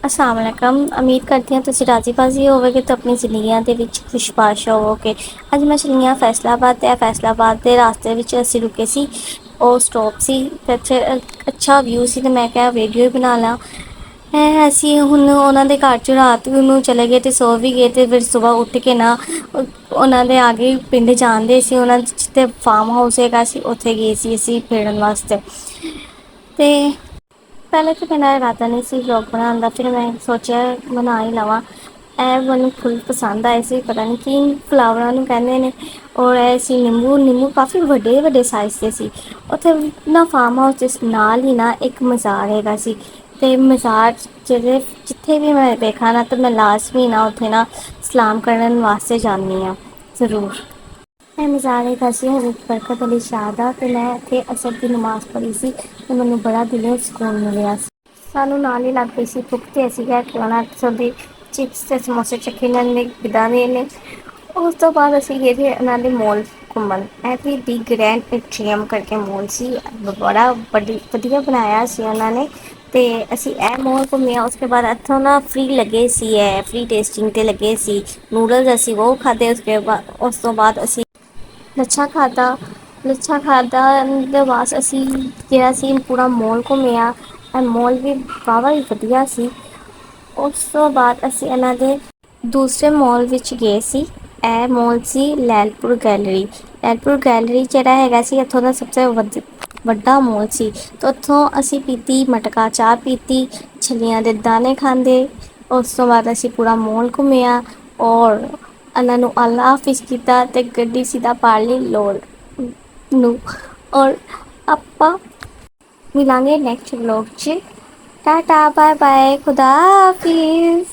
अस्सलाम वालेकुम। उम्मीद करती ਹਾਂ ਤੁਸੀਂ ਰਾਜ਼ੀ ਬਾਜ਼ੀ ਹੋਵੋਗੇ ਤੇ ਆਪਣੀ ਜ਼ਿੰਦਗੀਆਂ ਦੇ ਵਿੱਚ ਖੁਸ਼ਬਾਸ਼ ਹੋਵੋਗੇ। ਅੱਜ ਮੈਂ ਚੱਲੀ ਹਾਂ ਫੈਸਲਾਬਾਦ ਤੇ ਫੈਸਲਾਬਾਦ ਦੇ ਰਾਸਤੇ ਵਿੱਚ ਅਸੀਂ ਰੁਕੇ ਸੀ। ਉਹ ਸਟਾਪ ਸੀ ਤੇ ਇੱਥੇ ਅੱਛਾ ਵਿਊ ਸੀ ਤੇ ਮੈਂ ਕਿਹਾ ਵੀਡੀਓ ਹੀ ਬਣਾ ਲਾਂ। ਅਸੀਂ ਹੁਣ ਉਹਨਾਂ ਦੇ ਘਰ 'ਚ ਰਾਤ ਨੂੰ ਚਲੇ ਗਏ ਤੇ ਸੋ ਵੀ ਗਏ ਤੇ ਫਿਰ ਸਵੇਰ ਉੱਠ ਕੇ ਨਾ ਉਹਨਾਂ ਦੇ ਆ ਗਏ ਪਿੰਡ ਜਾਂਦੇ ਸੀ। ਉਹਨਾਂ ਜਿੱਥੇ ਫਾਰਮ ਹਾਊਸ ਹੈਗਾ ਸੀ ਉੱਥੇ ਗਏ ਸੀ ਅਸੀਂ ਫਿਰਨ ਵਾਸਤੇ। ਤੇ ਪਹਿਲੇ ਤਾਂ ਮੇਰਾ ਇਰਾਦਾ ਨਹੀਂ ਸੀ ਵਲੌਗ ਬਣਾਉਣ ਦਾ, ਫਿਰ ਮੈਂ ਸੋਚਿਆ ਬਣਾ ਹੀ ਲਵਾਂ। ਇਹ ਮੈਨੂੰ ਫੁੱਲ ਪਸੰਦ ਆਏ ਸੀ, ਪਤਾ ਨਹੀਂ ਕੀ ਫਲਾਵਰਾਂ ਨੂੰ ਕਹਿੰਦੇ ਨੇ। ਔਰ ਇਹ ਸੀ ਨਿੰਬੂ ਕਾਫੀ ਵੱਡੇ ਵੱਡੇ ਸਾਈਜ਼ ਦੇ ਸੀ। ਉੱਥੇ ਨਾ ਫਾਰਮ ਹਾਊਸ ਦੇ ਨਾਲ ਹੀ ਨਾ ਇੱਕ ਮਜ਼ਾਰ ਹੈਗਾ ਸੀ ਤੇ ਮਜ਼ਾਰ ਜਿੱਥੇ ਵੀ ਮੈਂ ਵੇਖਾਂ ਨਾ ਤਾਂ ਮੈਂ ਲਾਜ਼ਮੀ ਨਾ ਉੱਥੇ ਨਾ ਸਲਾਮ ਕਰਨ ਵਾਸਤੇ ਜਾਂਦੀ ਹਾਂ ਜ਼ਰੂਰ। ਇਹ ਮਜ਼ਾਰ ਹੈਗਾ ਸੀ ਹਜ਼ਰਤ ਬਰਕਤ ਅਲੀ ਸ਼ਾਹ ਦਾ ਤੇ ਮੈਂ ਇੱਥੇ ਅਸਰ ਦੀ ਨਮਾਜ਼ ਪੜ੍ਹੀ ਸੀ ਤੇ ਮੈਨੂੰ ਬੜਾ ਦਿਲੋਂ ਸਕੂਨ ਮਿਲਿਆ ਸੀ। ਸਾਨੂੰ ਨਾਲ ਹੀ ਲੱਗ ਪਈ ਸੀ ਭੁੱਖ ਤੇ ਅਸੀਂ ਕਿਹਾ ਕਿਉਂ ਨਾ ਦੀ ਚਿਪਸ ਤੇ ਸਮੋਸੇ ਚੱਖੇ ਨੇ ਕਿੱਦਾਂ ਦੇ ਨੇ। ਉਸ ਤੋਂ ਬਾਅਦ ਅਸੀਂ ਗਏ ਸੀ ਇਹਨਾਂ ਦੇ ਮੋਲ ਘੁੰਮਣ। ਇਹ ਵੀ ਦੀ ਗ੍ਰੈਂਡ ਏਟਰੀਅਮ ਕਰਕੇ ਮੋਲ ਸੀ, ਬੜਾ ਵਧੀਆ ਬਣਾਇਆ ਸੀ ਉਹਨਾਂ ਨੇ। ਤੇ ਅਸੀਂ ਇਹ ਮੋਲ ਘੁੰਮੇ। ਉਸਕੇ ਬਾਅਦ ਇੱਥੋਂ ਨਾ ਫ੍ਰੀ ਲੱਗੇ ਸੀ, ਫ੍ਰੀ ਟੇਸਟਿੰਗ ਤੇ ਲੱਗੇ ਸੀ ਨੂਡਲਸ, ਅਸੀਂ ਉਹ ਖਾਧੇ। ਉਸ ਤੋਂ ਬਾਅਦ ਅਸੀਂ ਲੱਛਾ ਖਾਧਾ। ਲੱਛਾ ਦੇ ਬਾਅਦ ਅਸੀਂ ਜਿਹੜਾ ਸੀ ਪੂਰਾ ਮੋਲ ਘੁੰਮਿਆ। ਮੋਲ ਵੀ ਵਾਹਵਾ ਹੀ ਵਧੀਆ ਸੀ। ਉਸ ਤੋਂ ਬਾਅਦ ਅਸੀਂ ਇਹਨਾਂ ਦੇ ਦੂਸਰੇ ਮੋਲ ਵਿੱਚ ਗਏ ਸੀ। ਇਹ ਮੋਲ ਸੀ ਲੈਲਪੁਰ ਗੈਲਰੀ। ਲੈਲਪੁਰ ਗੈਲਰੀ ਜਿਹੜਾ ਹੈਗਾ ਸੀ ਇੱਥੋਂ ਦਾ ਸਭ ਤੋਂ ਵੱਡਾ ਮੋਲ ਸੀ। ਤੇ ਉੱਥੋਂ ਅਸੀਂ ਪੀਤੀ ਮਟਕਾ ਚਾਹ ਪੀਤੀ, ਛੱਲੀਆਂ ਦੇ ਦਾਣੇ ਖਾਂਦੇ। ਉਸ ਤੋਂ ਬਾਅਦ ਅਸੀਂ ਪੂਰਾ ਮੋਲ ਘੁੰਮਿਆ ਔਰ ਇਹਨਾਂ ਨੂੰ ਅੱਲਾ ਹਾਫਿਜ਼ ਕੀਤਾ ਤੇ ਗੱਡੀ ਸਿੱਧਾ ਪਾ ਲਈ ਲੋੜ ਨੂੰ। ਔਰ ਆਪਾਂ ਮਿਲਾਂਗੇ ਨੈਕਸਟ ਵਲੋਗ 'ਚ। ਟਾਟਾ ਬਾਏ ਬਾਏ, ਖੁਦਾ ਹਾਫਿਜ਼।